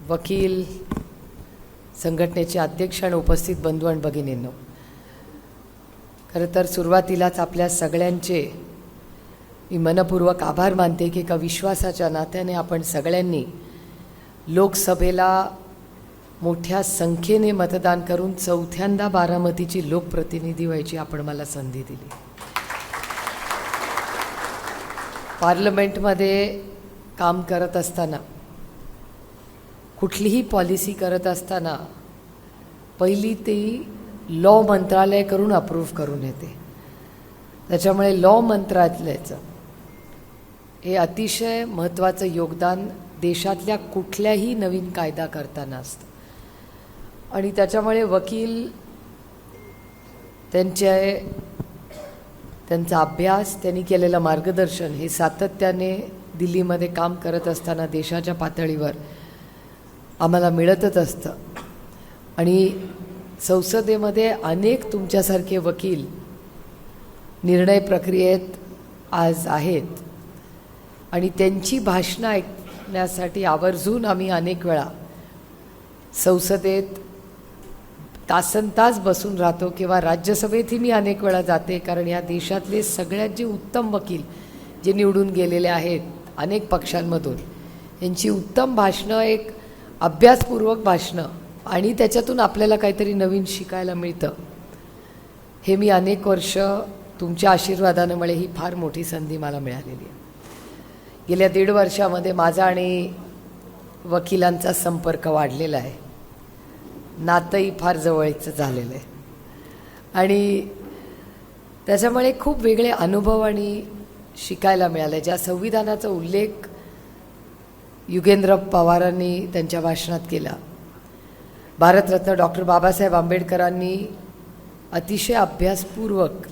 वकील संघटनेचे अध्यक्ष आणि उपस्थित बंधू आणि भगिनींनो, खरं तर सुरुवातीलाच आपल्या सगळ्यांचे मी मनपूर्वक आभार मानते की एका विश्वासाच्या नात्याने आपण सगळ्यांनी लोकसभेला मोठ्या संख्येने मतदान करून चौथ्यांदा बारामतीची लोकप्रतिनिधी व्हायची आपण मला संधी दिली। पार्लमेंटमध्ये काम करत असताना, कुठलीही पॉलिसी करत असताना पहिली ती लॉ मंत्रालय करून अप्रूव्ह करून येते। त्याच्यामुळे लॉ मंत्रालयाचं हे अतिशय महत्त्वाचं योगदान देशातल्या कुठल्याही नवीन कायदा करताना असतं। आणि त्याच्यामुळे वकील त्यांचा अभ्यास, त्यांनी केलेलं मार्गदर्शन हे सातत्याने दिल्लीमध्ये काम करत असताना देशाच्या पातळीवर आम्हाला मिळतच असतं। आणि संसदेमध्ये अनेक तुमच्यासारखे वकील निर्णय प्रक्रियेत आज आहेत आणि त्यांची भाषणं ऐकण्यासाठी आवर्जून आम्ही अनेक वेळा संसदेत तासनतास बसून राहतो किंवा राज्यसभेतही मी अनेक वेळा जाते, कारण या देशातले सगळ्यात जे उत्तम वकील जे निवडून गेलेले आहेत अनेक पक्षांमधून, यांची उत्तम भाषणं, एक अभ्यासपूर्वक भाषणं, आणि त्याच्यातून आपल्याला काहीतरी नवीन शिकायला मिळतं। हे मी अनेक वर्ष तुमच्या आशीर्वादाने मला ही फार मोठी संधी मला मिळालेली आहे। गेल्या 1.5 वर्षामध्ये माझा आणि वकिलांचा संपर्क वाढलेला आहे, नातंही फार जवळचं झालेलं आहे आणि त्याच्यामुळे खूप वेगळे अनुभव आणि शिकायला मिळाले। ज्या संविधानाचा उल्लेख युगेंद्र पवारांनी त्यांच्या भाषणात केला, भारतरत्न डॉक्टर बाबासाहेब आंबेडकरांनी अतिशय अभ्यासपूर्वक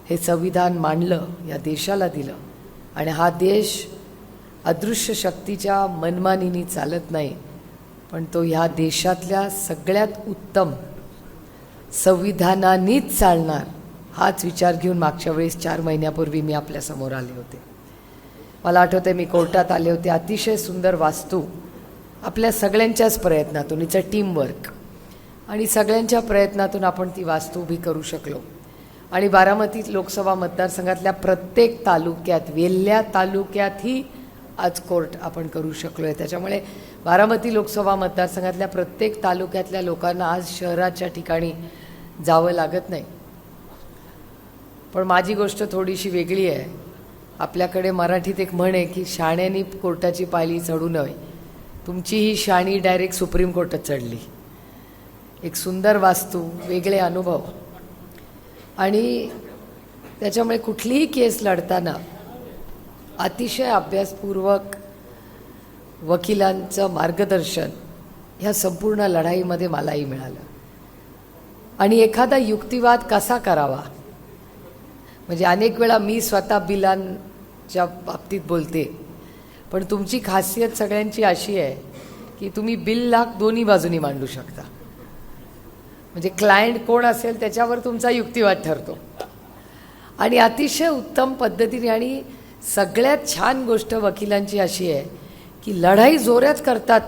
हे संविधान मांडलं, या देशाला दिलं, आणि हा देश अदृश्य शक्तीच्या मनमानीने चालत नाही, पण तो ह्या देशातल्या सगळ्यात उत्तम संविधानानेच चालणार, हाच विचार घेऊन मागच्या वेळेस 4 महिन्यापूर्वी मी आपल्यासमोर आले होते। मला आठवते मी कोर्टात आले होते, अतिशय सुंदर वास्तू, आपल्या सगळ्यांच्याच प्रयत्नातून, इट्स अ टीम वर्क, आणि सगळ्यांच्या प्रयत्नातून आपण ती वास्तू उभी करू शकलो। आणि बारामती लोकसभा मतदारसंघातल्या प्रत्येक तालुक्यात, वेल्हा तालुक्यातही आज कोर्ट आपण करू शकलो आहे। त्याच्यामुळे बारामती लोकसभा मतदारसंघातल्या प्रत्येक तालुक्यातल्या लोकांना आज शहराच्या ठिकाणी जावं लागत नाही। पण माझी गोष्ट थोडीशी वेगळी आहे। आपल्याकडे मराठीत एक म्हण आहे की शाण्यानी कोर्टाची पायरी चढू नये, तुमची ही शाणी डायरेक्ट सुप्रीम कोर्टात चढली। एक सुंदर वास्तू, वेगळे अनुभव, आणि त्याच्यामुळे कुठलीही केस लढताना अतिशय अभ्यासपूर्वक वकिलांचं मार्गदर्शन ह्या संपूर्ण लढाईमध्ये मलाही मिळालं। आणि एखादा युक्तिवाद कसा करावा, म्हणजे अनेक वेळा मी स्वतः बिलांच्या बाबतीत बोलते, पण तुमची खासियत सगळ्यांची अशी आहे की तुम्ही बिलला दोन्ही बाजूनी मांडू शकता, म्हणजे क्लायंट कोण असेल त्याच्यावर तुमचा युक्तिवाद ठरतो, आणि अतिशय उत्तम पद्धतीने। आणि सगळ्यात छान गोष्ट वकिलांची अशी आहे की लढाई जोरात करतात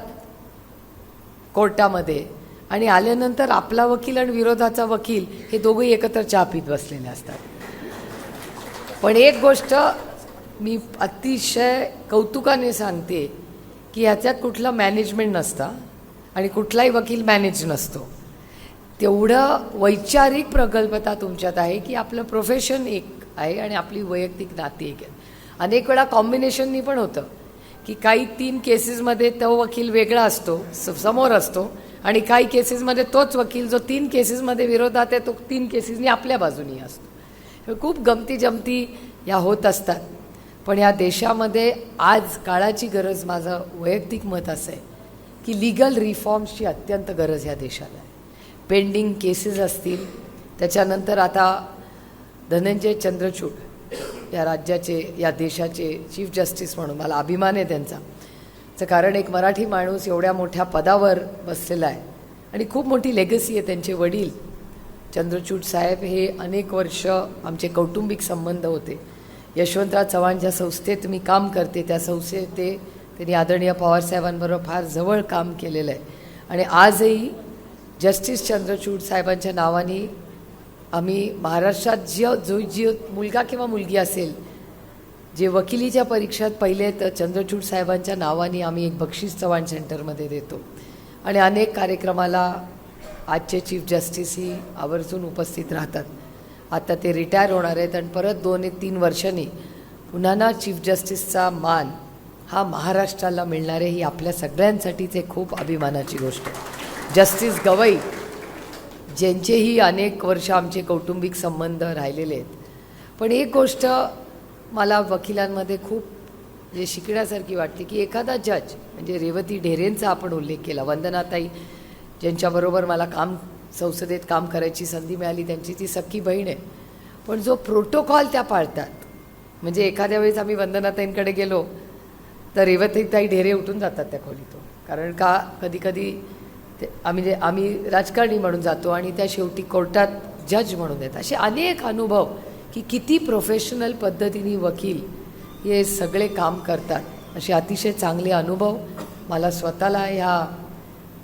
कोर्टामध्ये, आणि आल्यानंतर आपला वकील आणि विरोधाचा वकील हे दोघंही एकत्र चहा पीत बसलेले असतात। पण एक गोष्ट मी अतिशय कौतुकाने सांगते की ह्याच्यात कुठलं मॅनेजमेंट नसतं आणि कुठलाही वकील मॅनेज नसतो। तेवढं वैचारिक प्रगल्भता तुमच्यात आहे की आपलं प्रोफेशन एक आहे आणि आपली वैयक्तिक नाती एक आहे। अनेक वेळा कॉम्बिनेशननी पण होतं की काही 3 केसेसमध्ये तो वकील वेगळा असतो, समोर असतो, आणि काही केसेसमध्ये तोच वकील जो 3 केसेसमध्ये विरोधात आहे तो 3 केसेसनी आपल्या बाजूनी असतो। खूप गमती जमती या होत असतात। पण या देशामध्ये आज काळाची गरज, माझं वैयक्तिक मत असं आहे की लीगल रिफॉर्म्सची अत्यंत गरज ह्या देशाला आहे। पेंडिंग केसेस असतील, त्याच्यानंतर आता धनंजय चंद्रचूड या राज्याचे, या देशाचे चीफ जस्टिस म्हणून मला अभिमान आहे त्यांचा, कारण एक मराठी माणूस एवढ्या मोठ्या पदावर बसलेला आहे आणि खूप मोठी लेगसी आहे। त्यांचे वडील चंद्रचूड साहेब हे अनेक वर्ष आमचे कौटुंबिक संबंध होते। यशवंतराव चव्हाण ज्या संस्थेत मी काम करते त्या संस्थेत ते त्यांनी आदरणीय पवारसाहेबांबरोबर फार जवळ काम केलेलं आहे आणि आजही जस्टिस चंद्रचूड साहेबांच्या नावाने आम्ही महाराष्ट्रात जो मुलगा किंवा मुलगी असेल जे वकिलीच्या परीक्षेत पहिले तर चंद्रचूड साहेबांच्या नावाने आम्ही एक बक्षीस चव्हाण सेंटरमध्ये देतो आणि अनेक कार्यक्रमाला आजचे चीफ जस्टिस ही आवर्जून उपस्थित राहतात. आता ते रिटायर होणार आहेत आणि परत 2-3 वर्षांनी पुन्हा चीफ जस्टिसचा मान हा महाराष्ट्राला मिळणार आहे. ही आपल्या सगळ्यांसाठीच एक खूप अभिमानाची गोष्ट आहे. जस्टिस गवई ज्यांचेही अनेक वर्ष आमचे कौटुंबिक संबंध राहिलेले आहेत, पण एक गोष्ट मला वकिलांमध्ये खूप जे शिकण्यासारखी वाटते की एखादा जज म्हणजे रेवती ढेरेंचा आपण उल्लेख केला, वंदनाताई ज्यांच्याबरोबर मला संसदेत काम करायची संधी मिळाली, त्यांची ती सख्खी बहीण आहे, पण जो प्रोटोकॉल त्या पाळतात, म्हणजे एखाद्या वेळेस आम्ही वंदनाताईंकडे गेलो तर रेवतीताई ढेरे उठून जातात त्या खोलीतून, कारण का कधी आम्ही राजकारणी म्हणून जातो आणि त्या शेवटी कोर्टात जज म्हणून येतात. असे अनेक अनुभव की किती प्रोफेशनल पद्धतीने वकील हे सगळे काम करतात, असे अतिशय चांगले अनुभव मला स्वतःला ह्या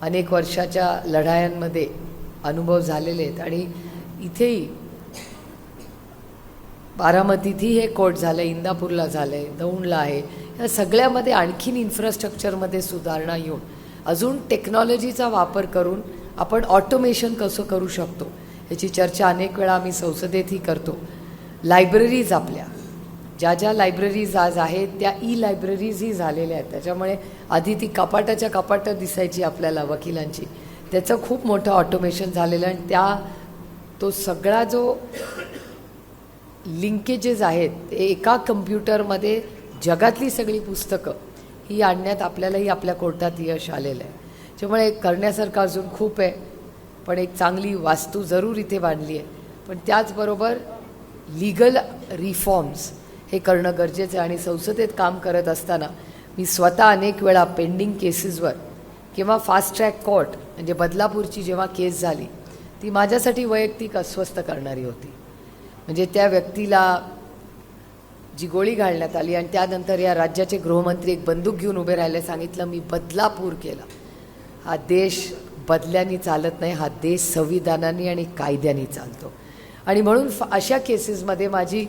अनेक वर्षाच्या लढायांमध्ये अनुभव झालेले आहेत. आणि इथेही बारामतीतही हे कोर्ट झालं आहे, इंदापूरला झालं आहे, दौंडला आहे, या सगळ्यामध्ये आणखीन इन्फ्रास्ट्रक्चरमध्ये सुधारणा येऊन अजून टेक्नॉलॉजीचा वापर करून आपण ऑटोमेशन कसं करू शकतो याची चर्चा अनेक वेळा आम्ही संसदेतही करतो. लायब्ररीज आपल्या ज्या लायब्ररीज आज आहेत त्या लायब्ररीजही झालेल्या आहेत, त्याच्यामुळे आधी ती कपाटाच्या कपाटं दिसायची आपल्याला वकिलांची, त्याचं खूप मोठं ऑटोमेशन झालेलं आहे आणि तो सगळा जो लिंकेजेस आहेत ते एका कम्प्युटरमध्ये जगातली सगळी पुस्तकं ही आणण्यात आपल्यालाही आपल्या कोर्टात यश आलेलं आहे. त्यामुळे करण्यासारखं अजून खूप आहे, पण एक चांगली वास्तू जरूर इथे बांधली आहे, पण त्याचबरोबर लीगल रिफॉर्म्स हे करणं गरजेचं आहे. आणि संसदेत काम करत असताना मी स्वतः अनेक वेळा पेंडिंग केसेसवर किंवा फास्ट ट्रॅक कोर्ट म्हणजे बदलापूरची जेव्हा केस झाली ती माझ्यासाठी वैयक्तिक अस्वस्थ करणारी होती. म्हणजे त्या व्यक्तीला जी गोळी घालण्यात आली आणि त्यानंतर या राज्याचे गृहमंत्री एक बंदूक घेऊन उभे राहिले, सांगितलं मी बदलापूर केला. हा देश बदल्याने चालत नाही, हा देश संविधानाने आणि कायद्याने चालतो. आणि म्हणून अशा केसेसमध्ये माझी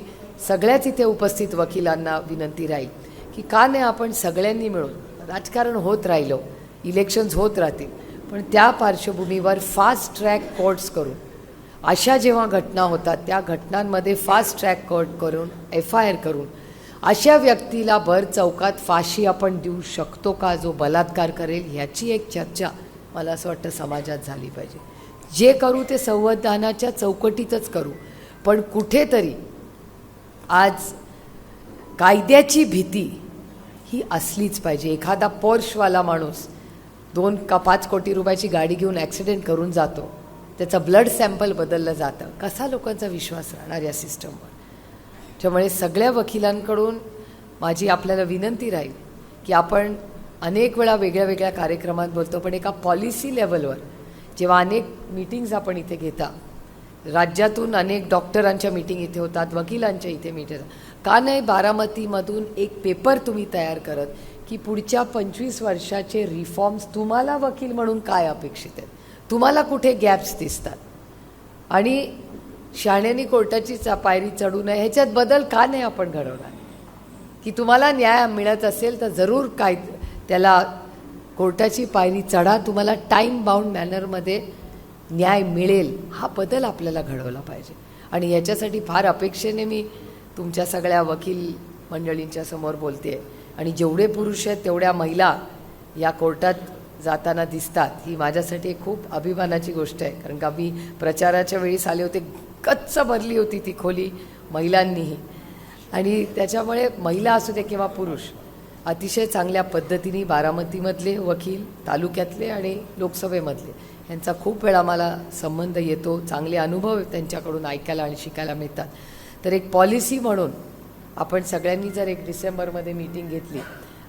सगळ्याच इथे उपस्थित वकिलांना विनंती राहील की का नाही आपण सगळ्यांनी मिळून, राजकारण होत राहिलं, इलेक्शन्स होत राहतील, पण त्या पार्श्वभूमीवर फास्ट ट्रॅक कोर्ट्स करून अशा जेव्हा घटना होतात त्या घटनांमध्ये फास्ट ट्रॅक कोर्ट करून FIR करून अशा व्यक्तीला भर चौकात फाशी आपण देऊ शकतो का जो बलात्कार करेल, ह्याची एक चर्चा मला असं वाटतं समाजात झाली पाहिजे. जे करू ते संविधानाच्या चौकटीतच करू, पण कुठेतरी आज कायद्याची भीती ही असलीच पाहिजे. एखादा पोर्शवाला माणूस 2 का 5 कोटी रुपयाची गाडी घेऊन ॲक्सिडेंट करून जातो, त्याचं ब्लड सॅम्पल बदललं जातं, कसा लोकांचा विश्वास राहणार या सिस्टमवर. त्यामुळे सगळ्या वकिलांकडून माझी आपल्याला विनंती राहील की आपण अनेक वेळा वेगळ्या वेगळ्या कार्यक्रमात बोलतो, पण एका पॉलिसी लेवलवर जेव्हा अनेक मीटिंग्स आपण इथे घेता, राज्यातून अनेक डॉक्टरांच्या मीटिंग इथे होतात, वकिलांच्या इथे मीटिंग, का नाही बारामतीमधून एक पेपर तुम्ही तयार करत की पुढच्या 25 वर्षाचे रिफॉर्म्स तुम्हाला वकील म्हणून काय अपेक्षित आहेत, तुम्हाला कुठे गॅप्स दिसतात आणि शाण्यानी कोर्टाची पायरी चढू नये ह्याच्यात बदल का नाही आपण घडवणार. की तुम्हाला न्याय मिळत असेल तर जरूर काय त्याला कोर्टाची पायरी चढा, तुम्हाला टाईम बाउंड मॅनरमध्ये न्याय मिळेल, हा बदल आपल्याला घडवला पाहिजे. आणि याच्यासाठी फार अपेक्षेने मी तुमच्या सगळ्या वकील मंडळींच्या समोर बोलते. आणि जेवढे पुरुष आहेत तेवढ्या महिला या कोर्टात जाताना दिसतात, ही माझ्यासाठी खूप अभिमानाची गोष्ट आहे. कारण का मी प्रचाराच्या वेळेस आले होते, गच्च भरली होती ती खोली महिलांनीही. आणि त्याच्यामुळे महिला असू दे किंवा पुरुष अतिशय चांगल्या पद्धतीने बारामतीमधले वकील, तालुक्यातले आणि लोकसभेमधले यांचा खूप वेळा मला संबंध येतो, चांगले अनुभव त्यांच्याकडून ऐकायला आणि शिकायला मिळतात. तर एक पॉलिसी म्हणून आपण सगळ्यांनी जर 1 डिसेंबरमध्ये मीटिंग घेतली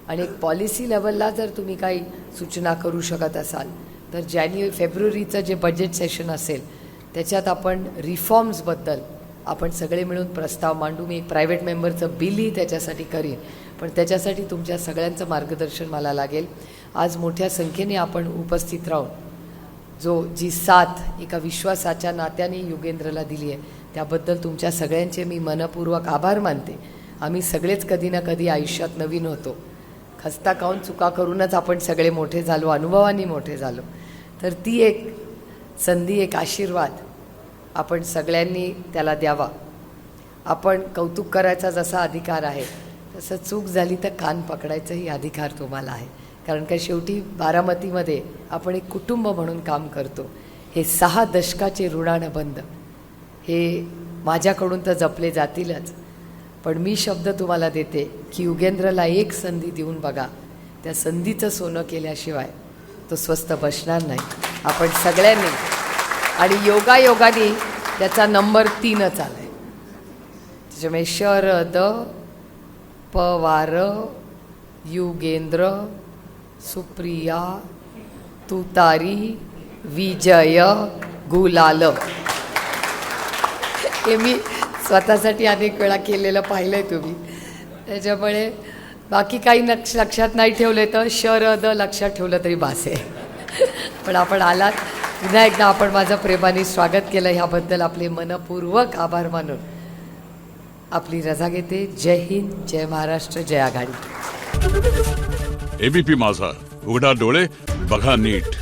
आणि एक पॉलिसी लेवलला जर तुम्ही काही सूचना करू शकत असाल तर फेब्रुवारीचं जे बजेट सेशन असेल त्याच्यात आपण रिफॉर्म्सबद्दल आपण सगळे मिळून प्रस्ताव मांडू. मी एक प्रायव्हेट मेंबरचं बिलही त्याच्यासाठी करीन, पण त्याच्यासाठी तुमच्या सगळ्यांचं मार्गदर्शन मला लागेल. आज मोठ्या संख्येने आपण उपस्थित राहून जी साथ एका विश्वासाच्या नात्याने युगेंद्रला दिली आहे त्याबद्दल तुमच्या सगळ्यांचे मी मनपूर्वक आभार मानते. आम्ही सगळेच कधी ना कधी आयुष्यात नवीन होतो. खस्ता खाऊन चुका करूनच आपण सगळे मोठे झालो, अनुभवांनी मोठे झालो. तर ती एक संधी, एक आशीर्वाद आपण सगळ्यांनी त्याला द्यावा. आपण कौतुक करायचा जसा अधिकार आहे तसं चूक झाली तर कान पकडायचाही अधिकार तुम्हाला आहे. कारण का शेवटी बारामतीमध्ये आपण एक कुटुंब म्हणून काम करतो. हे 6 दशकाचे ऋणानं बंध हे माझ्याकडून तर जपले जातीलच, पण मी शब्द तुम्हाला देते की युगेंद्रला एक संधी देऊन बघा. त्या संधीचं सोनं केल्याशिवाय तो स्वस्थ बसणार नाही. आपण सगळ्यांनी आणि योगायोगाने त्याचा नंबर 3च आला आहे. त्याच्यामुळे शरद पवार युगेंद्र सुप्रिया तुतारी विजय गुलाल हे मी स्वतःसाठी अनेक वेळा केलेलं पाहिलं आहे तुम्ही. त्याच्यामुळे बाकी काही लक्षात नाही ठेवले तर शरद लक्षात ठेवलं तरी बास आहे. पण आपण आलात, पुन्हा एकदा आपण माझं प्रेमाने स्वागत केलं, ह्याबद्दल आपले मनपूर्वक आभार मानून आपली रजा घेते. जय हिंद, जय महाराष्ट्र, जय आघाडी. एबीपी माझा, उघडा डोळे बघा नीट.